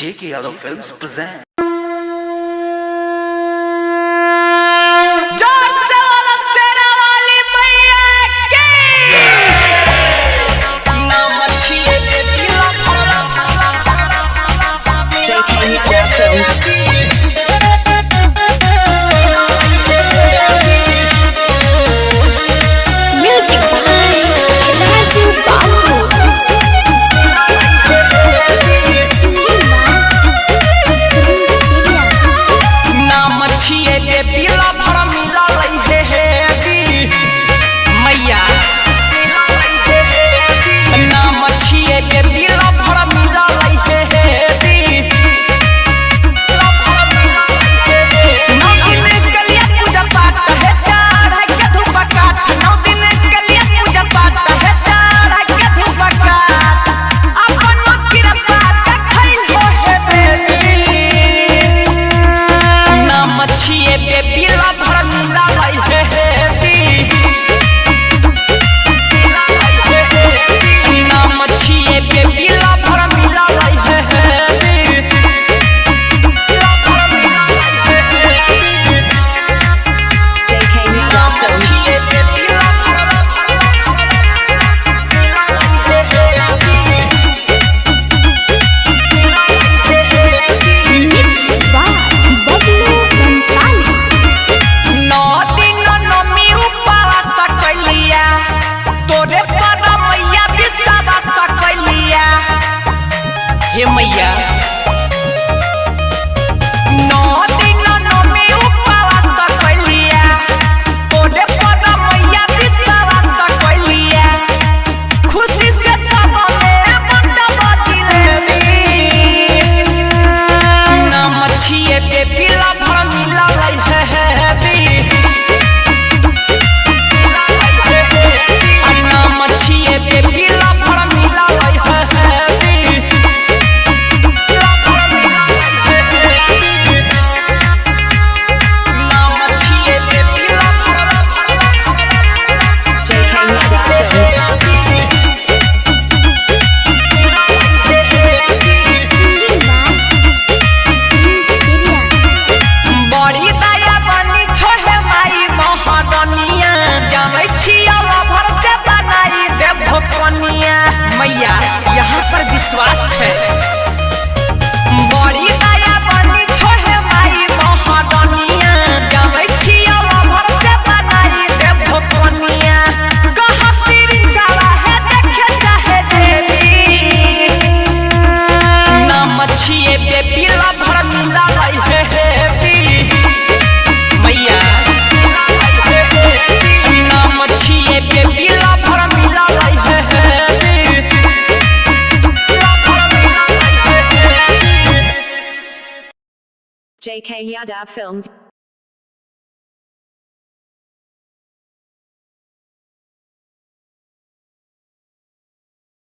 J.K. Yadav Films present. हे मैया मैया यहाँ पर विश्वास है बड़ी दया बनी छोहे माई महारानिया जामै छिया भर से बनाई दे भोकनिया कहा तीर सारा है देखे चाहे देवी नाम छिए देवी ला भर मिला रही है मैया नाम छिए देवी ला भर मिला रही है J.K. Yadav Films